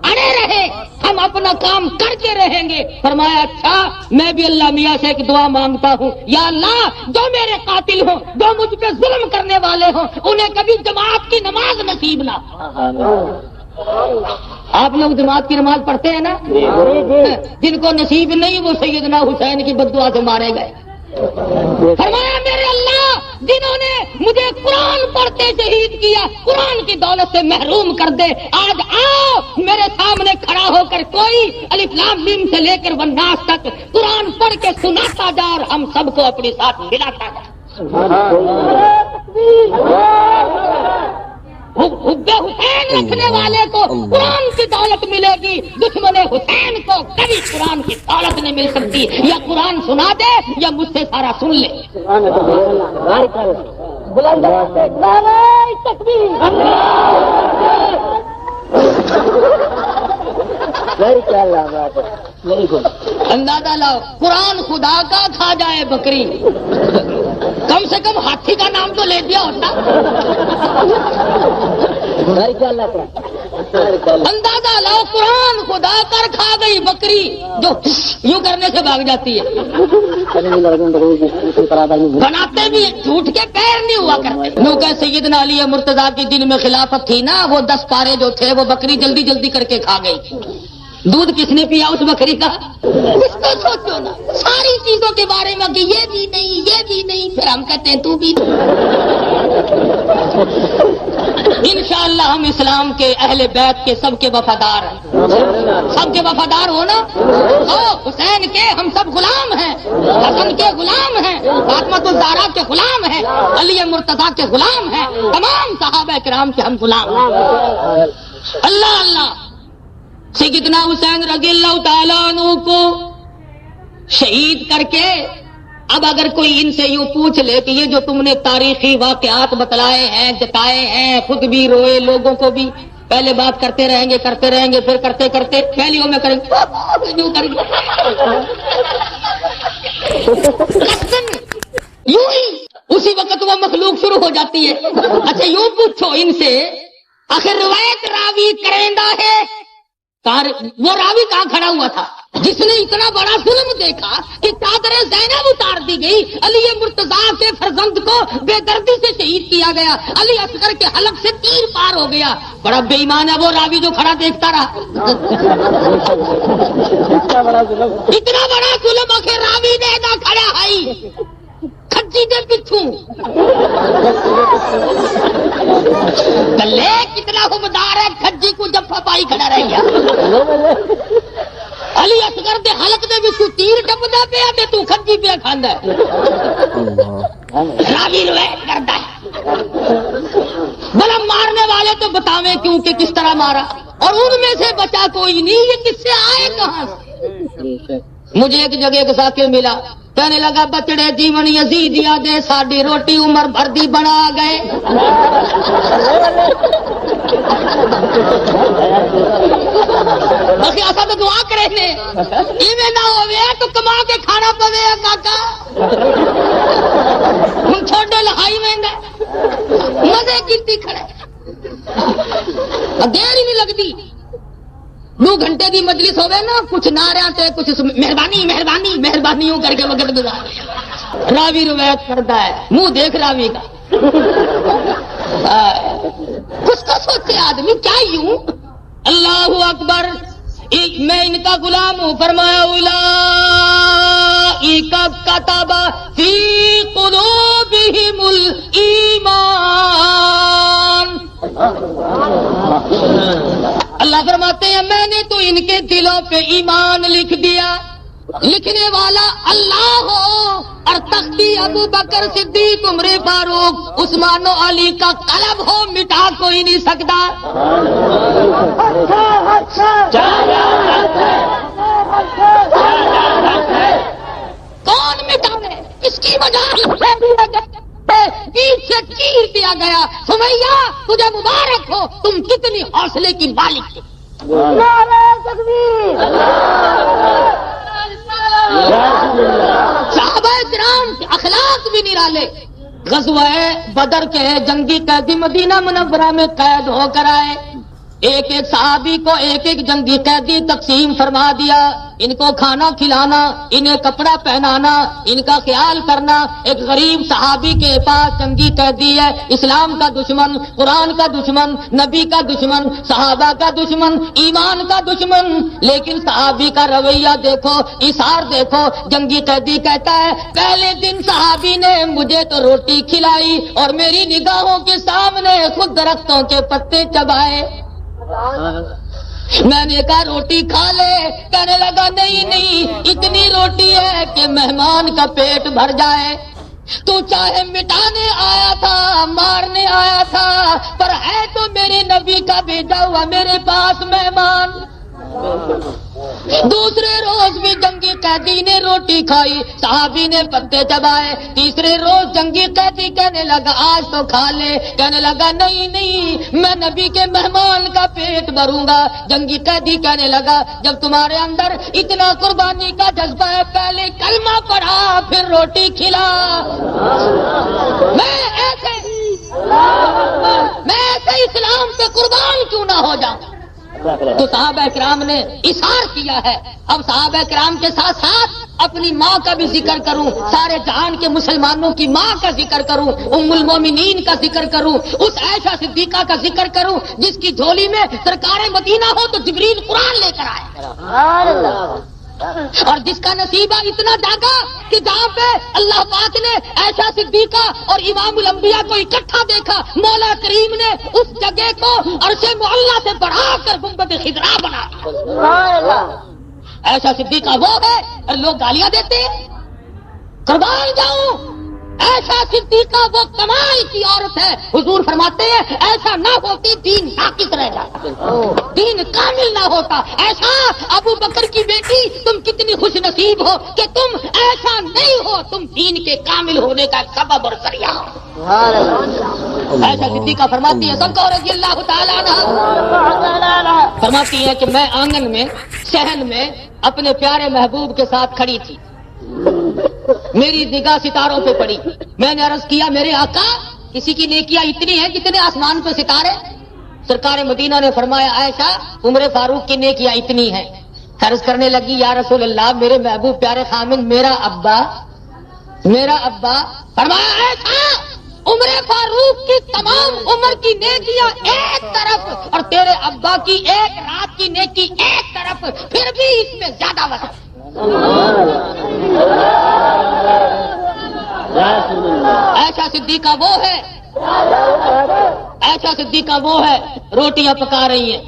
اڑے رہے، ہم اپنا کام کر کے رہیں گے۔ فرمایا اچھا میں بھی اللہ میاں سے ایک دعا مانگتا ہوں، یا اللہ جو میرے قاتل ہوں، جو مجھ پہ ظلم کرنے والے ہوں، انہیں کبھی جماعت کی نماز نصیب نہ۔ آپ لوگ جماعت کی نماز پڑھتے ہیں نا، جن کو نصیب نہیں وہ سیدنا حسین کی بد دعا سے مارے گئے۔ فرمایا میرے اللہ جنہوں نے مجھے قرآن پڑھتے شہید کیا، قرآن کی دولت سے محروم کر دے۔ آج آؤ میرے سامنے کھڑا ہو کر کوئی الف لام میم سے لے کر والناس تک قرآن پڑھ کے سناتا جا اور ہم سب کو اپنے ساتھ ملاتا جا۔ حب حسین رکھنے والے کو قرآن کی دولت ملے گی، دشمن حسین کو کبھی قرآن کی دولت نہیں مل سکتی۔ یا قرآن سنا دے یا مجھ سے سارا سن لے۔ اندازہ لاؤ، قرآن خدا کا کھا جائے بکری، کم سے کم ہاتھی کا نام تو لے دیا ہوتا۔ اندازہ لاؤ، قرآن خدا کر کھا گئی بکری جو یوں کرنے سے بھاگ جاتی ہے۔ بناتے بھی جھوٹ کے پیر نہیں ہوا کرتے۔ نو کہ سیدنا علی مرتضیٰ کے دن میں خلافت تھی نا، وہ 10 پارے جو تھے وہ بکری جلدی جلدی کر کے کھا گئی۔ دودھ کس نے پیا اس بکری کا؟ اس کو سوچو نا، ساری چیزوں کے بارے میں کہ یہ بھی نہیں، یہ بھی نہیں، پھر ہم کہتے ہیں تو بھی نہیں۔ انشاءاللہ ہم اسلام کے اہل بیت کے سب کے وفادار ہیں، سب کے وفادار ہو نا۔ حسین کے ہم سب غلام ہیں، حسن کے غلام ہیں، فاطمہ الزہرا کے غلام ہیں، علی مرتضیٰ کے غلام ہیں، تمام صحابہ کرام کے ہم غلام ہیں۔ اللہ اللہ، سیدنا حسین رضی اللہ تعالیٰ عنہ کو شہید کر کے اب اگر کوئی ان سے یوں پوچھ لے کہ یہ جو تم نے تاریخی واقعات بتلائے ہیں، جتائے ہیں، خود بھی روئے، لوگوں کو بھی، پہلے بات کرتے رہیں گے، پھر کرتے کرتے پہلیوں میں کریں گے، یوں ہی اسی وقت وہ مخلوق شروع ہو جاتی ہے۔ اچھا یوں پوچھو ان سے، آخر روایت راوی کریندا ہے، وہ راوی کہاں کھڑا ہوا تھا جس نے اتنا بڑا ظلم دیکھا کہ چادر زینب اتار دی گئی، علی مرتضیٰ کے فرزند کو بے دردی سے شہید کیا گیا، علی اصغر کے حلق سے تیر پار ہو گیا۔ بڑا بے ایمان ہے وہ راوی جو کھڑا دیکھتا رہا۔ اتنا بڑا ظلم آخر راوی نے نہ کھڑا ہے، کھجی دے پچھوں گلے کتنا حکمدار ہے، کھجی کو جفا پائی کھڑا رہ گیا۔ علی اصغر دے حلق دے وچوں تیر ٹپدا پیا تے تو کھجی پیا کھاندا ہے۔ راوی روایت کردا ہے بلا مارنے والے تو بتاویں کیوں کہ کس طرح مارا، اور ان میں سے بچا کوئی نہیں، یہ کس سے آئے کہاں سے؟ مجھے ایک جگہ ایک ساکر ملا، کہنے لگا بچڑے جیون یزیدیا دے ساڈی روٹی عمر بھر دی بنا گئے۔ بس ایسا تو دعا کرے نے ایویں نہ ہوے تو کما کے کھانا پوے کاکا، ہن چھوڑے لہائی میں گئے مزے کیتی کھڑے، دیر ہی نہیں لگتی۔ 2 گھنٹے کی مجلس ہوئے نا، کچھ نعرہ تے کچھ مہربانی مہربانی مہربانیوں کر کے وقت گزار۔ راوی روایت کرتا ہے، منہ دیکھ راوی کا، کچھ کا سوچے آدمی کیا یوں۔ اللہ اکبر، میں ان کا غلام ہوں، فرمایا اولئک کتب فی قلوبہم الایمان۔ اللہ فرماتے ہیں میں نے تو ان کے دلوں پہ ایمان لکھ دیا۔ لکھنے والا اللہ ہو اور تختی ابو بکر صدیق عمر فاروق عثمان و علی کا قلم ہو، مٹا کوئی نہیں سکتا۔ کون مٹاوے؟ اس کی وجہ بیچ سے چیر دیا گیا، سمیہ تجھے مبارک ہو، تم کتنی حوصلے کی مالک تھی۔ صحابہ کرام کے اخلاق بھی نرالے۔ غزوہ بدر کے جنگی قیدی مدینہ منورہ میں قید ہو کر آئے، ایک ایک صحابی کو ایک ایک جنگی قیدی تقسیم فرما دیا، ان کو کھانا کھلانا، انہیں کپڑا پہنانا، ان کا خیال کرنا۔ ایک غریب صحابی کے پاس جنگی قیدی ہے، اسلام کا دشمن، قرآن کا دشمن، نبی کا دشمن، صحابہ کا دشمن، ایمان کا دشمن، لیکن صحابی کا رویہ دیکھو، اثار دیکھو۔ جنگی قیدی کہتا ہے پہلے دن صحابی نے مجھے تو روٹی کھلائی اور میری نگاہوں کے سامنے خود درختوں کے پتے چبائے۔ میں نے کہا روٹی کھا لے، کہنے لگا نہیں نہیں، اتنی روٹی ہے کہ مہمان کا پیٹ بھر جائے۔ تو چاہے مٹانے آیا تھا، مارنے آیا تھا، پر ہے تو میرے نبی کا بھیجا ہوا میرے پاس مہمان۔ دوسرے روز بھی جنگی قیدی نے روٹی کھائی، صحابی نے پتے چبائے۔ تیسرے روز جنگی قیدی کہنے لگا آج تو کھا لے، کہنے لگا نہیں نہیں، میں نبی کے مہمان کا پیٹ بھروں گا۔ جنگی قیدی کہنے لگا جب تمہارے اندر اتنا قربانی کا جذبہ ہے، پہلے کلمہ پڑھا پھر روٹی کھلا۔ میں ایسے اسلام پہ قربان کیوں نہ ہو جاؤں؟ تو صحابہ کرام نے اثار کیا ہے۔ اب صحابہ کرام کے ساتھ ساتھ اپنی ماں کا بھی ذکر کروں، سارے جہان کے مسلمانوں کی ماں کا ذکر کروں، ام المومنین کا ذکر کروں، اس عائشہ صدیقہ کا ذکر کروں جس کی جھولی میں سرکار مدینہ ہو تو جبریل قرآن لے کر آئے، اور جس کا نصیبہ اتنا جاگا کہ جہاں پہ اللہ پاک نے عائشہ صدیقہ اور امام الانبیاء کو اکٹھا دیکھا، مولا کریم نے اس جگہ کو عرش معلیٰ سے بڑھا کر گنبد خضرا بنا دیا۔ عائشہ صدیقہ وہ ہے اور لوگ گالیاں دیتے ہیں، قربان جاؤں، عائشہ صدیقہ وہ کمال کی عورت ہے۔ حضور فرماتے ہیں ایسا نہ ہوتی دین ناقص رہ جاتا، دین کامل نہ ہوتا۔ ایسا ابو بکر کی بیٹی تم کتنی خوش نصیب ہو کہ تم ایسا نہیں ہو، تم دین کے کامل ہونے کا سبب اور ذریعہ ہو۔ عائشہ صدیقہ فرماتی ہے سب کو رضی اللہ تعالیٰ عنہ فرماتی ہے کہ میں آنگن میں صحن میں اپنے پیارے محبوب کے ساتھ کھڑی تھی، میری نگاہ ستاروں پہ پڑی، میں نے عرض کیا میرے آقا کسی کی نیکیاں اتنی ہیں جتنے آسمان پہ ستارے؟ سرکار مدینہ نے فرمایا عائشہ عمر فاروق کی نیکیاں اتنی ہیں۔ عرض کرنے لگی یا رسول اللہ میرے محبوب پیارے خامن میرا ابا، فرمایا عائشہ عمر فاروق کی تمام عمر کی نیکیاں ایک طرف اور تیرے ابا کی ایک رات کی نیکی ایک طرف، پھر بھی اس میں زیادہ وزن۔ عائشہ صدیقہ وہ ہے، عائشہ صدیقہ وہ ہے روٹیاں پکا رہی ہیں.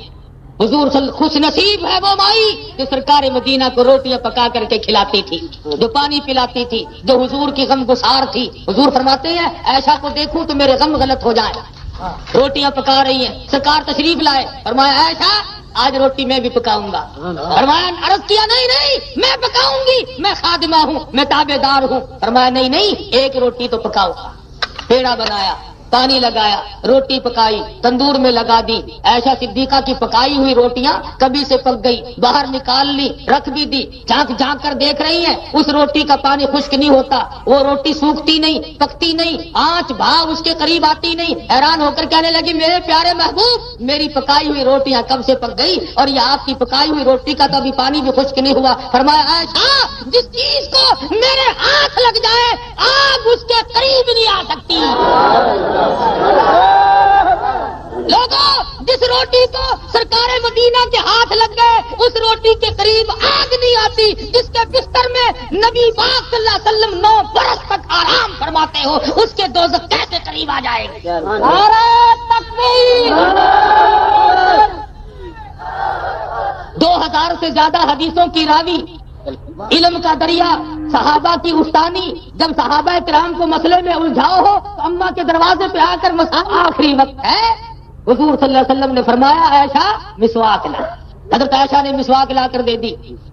حضور خوش نصیب ہے وہ مائی جو سرکار مدینہ کو روٹیاں پکا کر کے کھلاتی تھی، جو پانی پلاتی تھی، جو حضور کی غم گسار تھی. حضور فرماتے ہیں عائشہ کو دیکھوں تو میرے غم غلط ہو جائے. روٹیاں پکا رہی ہیں، سرکار تشریف لائے، فرمایا عائشہ آج روٹی میں بھی پکاؤں گا. فرمایا عرض کیا نہیں میں پکاؤں گی، میں خادمہ ہوں، میں تابع دار ہوں. فرمایا نہیں ایک روٹی تو پکاؤ. پیڑا بنایا، پانی لگایا، روٹی پکائی، تندور میں لگا دی. عائشہ صدیقہ کی پکائی ہوئی روٹیاں کبھی سے پک گئی، باہر نکال لی، رکھ بھی دی. جھانک جھانک کر دیکھ رہی ہیں اس روٹی کا پانی خشک نہیں ہوتا، وہ روٹی سوکھتی نہیں، پکتی نہیں، آنچ بھاپ اس کے قریب آتی نہیں. حیران ہو کر کہنے لگی میرے پیارے محبوب میری پکائی ہوئی روٹیاں کب سے پک گئی اور یہ آپ کی پکائی ہوئی روٹی کا تو ابھی پانی بھی خشک نہیں ہوا. فرمایا عائشہ جس چیز کو میرے ہاتھ لگ جائے آگ اس کے قریب نہیں آ سکتی. لوگوں جس روٹی کو سرکار مدینہ کے ہاتھ لگ گئے اس روٹی کے قریب آگ نہیں آتی. جس کے بستر میں نبی پاک صلی اللہ علیہ وسلم 9 برس تک آرام فرماتے ہو اس کے دوزخ کیسے قریب آ جائے گی. نعرہ تکبیر. 2000 سے زیادہ حدیثوں کی راوی، علم کا دریا، صحابہ کی استانی. جب صحابہ کرام کو مسئلے میں الجھاؤ ہو تو اماں کے دروازے پہ آ کر آخری وقت ہے حضور صلی اللہ علیہ وسلم نے فرمایا عائشہ مسواک لا. حضرت عائشہ نے مسواک لا کر دے دی.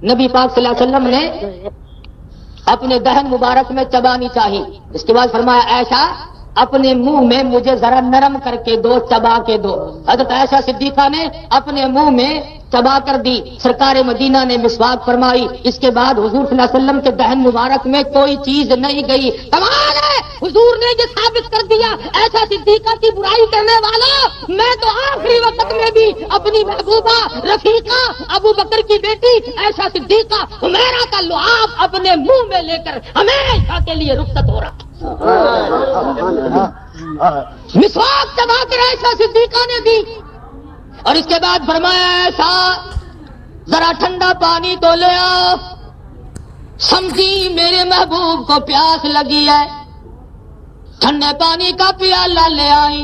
نبی پاک صلی اللہ علیہ وسلم نے اپنے دہن مبارک میں چبانی چاہی. اس کے بعد فرمایا عائشہ اپنے منہ میں مجھے ذرا نرم کر کے دو، چبا کے دو. حضرت عائشہ صدیقہ نے اپنے منہ میں چبا کر دی. سرکار مدینہ نے مسواک فرمائی. اس کے بعد حضور صلی اللہ علیہ وسلم کے دہن مبارک میں کوئی چیز نہیں گئی. کمال ہے حضور نے یہ ثابت کر دیا عائشہ صدیقہ کی برائی کرنے والا میں تو آخری وقت میں بھی اپنی محبوبہ رفیقہ ابو بکر کی بیٹی عائشہ صدیقہ حمیرہ کا لعاب اپنے منہ میں لے کر ہمیشہ کے لیے رخصت ہو رہا. مسواک چبا کر عائشہ صدیقہ نے دی. اور اس کے بعد فرمایا ایسا ذرا ٹھنڈا پانی تو لے آؤ. سمجھی میرے محبوب کو پیاس لگی ہے، ٹھنڈے پانی کا پیالہ لے آئی.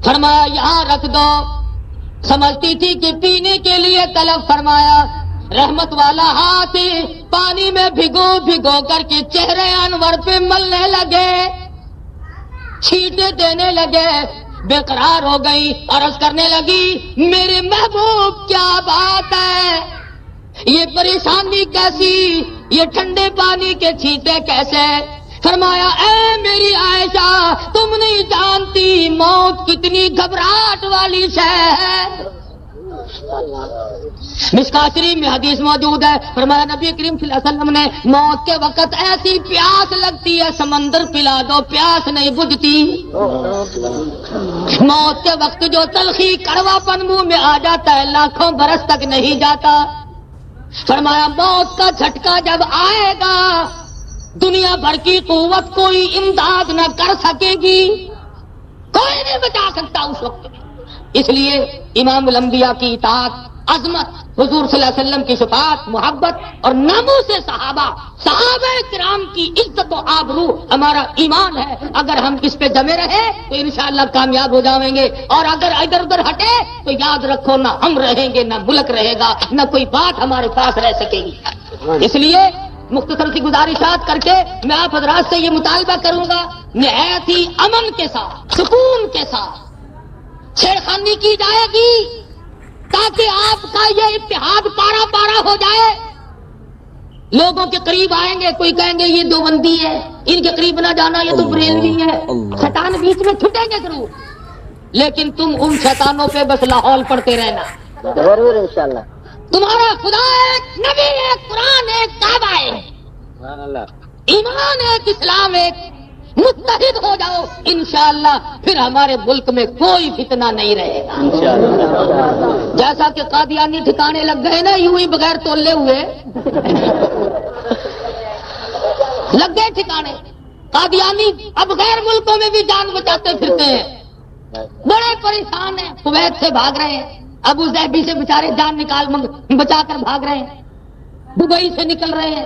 فرمایا یہاں رکھ دو. سمجھتی تھی کہ پینے کے لیے طلب. فرمایا رحمت والا ہاتھ پانی میں بھگو بھگو کر کے چہرے انور پہ ملنے لگے، چھینٹے دینے لگے. بے قرار ہو گئی، عرض کرنے لگی میرے محبوب کیا بات ہے، یہ پریشانی کیسی، یہ ٹھنڈے پانی کے چھینٹے کیسے. فرمایا اے میری عائشہ تم نہیں جانتی موت کتنی گھبراہٹ والی شے ہے. مشکات شریف میں حدیث موجود ہے. فرمایا نبی کریم صلی اللہ علیہ وسلم نے موت کے وقت ایسی پیاس لگتی ہے سمندر پلا دو پیاس نہیں بجھتی. موت کے وقت جو تلخی کڑوا پن منہ میں آ جاتا ہے لاکھوں برس تک نہیں جاتا. فرمایا موت کا جھٹکا جب آئے گا دنیا بھر کی قوت کوئی امداد نہ کر سکے گی، کوئی نہیں بچا سکتا اس وقت. اس لیے امام الانبیاء کی اطاعت، عظمت، حضور صلی اللہ علیہ وسلم کی شفاعت، محبت اور ناموس صحابہ کرام کی عزت و آبرو ہمارا ایمان ہے. اگر ہم اس پہ جمے رہے تو انشاءاللہ کامیاب ہو جائیں گے، اور اگر ادھر ادھر ہٹے تو یاد رکھو نہ ہم رہیں گے، نہ ملک رہے گا، نہ کوئی بات ہمارے پاس رہ سکے گی. اس لیے مختصر سی گزارشات کر کے میں آپ حضرات سے یہ مطالبہ کروں گا نہایت ہی امن کے ساتھ، سکون کے ساتھ چھیڑخانی کی جائے گی تاکہ آپ کا یہ اتحاد پارا پارا ہو جائے. لوگوں کے قریب آئیں گے، کوئی کہیں گے یہ دیوبندی ہے، ان کے قریب نہ جانا، یہ تو بریلوی ہے. شیطان بیچ میں چھٹیں گے ضرور، لیکن تم ان شیطانوں پہ بس لاہور پڑھتے رہنا. ضرور انشاءاللہ. تمہارا خدا ایک، نبی ایک، قرآن ایک، کعبہ ایک، ایمان ایک، اسلام ایک. متحد ہو جاؤ انشاءاللہ پھر ہمارے ملک میں کوئی فتنہ نہیں رہے گا. جیسا کہ قادیانی ٹھکانے لگ گئے نا یوں ہی بغیر تولے ہوئے لگ گئے ٹھکانے. قادیانی اب غیر ملکوں میں بھی جان بچاتے پھرتے ہیں، بڑے پریشان ہیں. کویت سے بھاگ رہے ہیں، ابو ظہبی سے بیچارے جان نکال بچا کر بھاگ رہے ہیں، دبئی سے نکل رہے ہیں،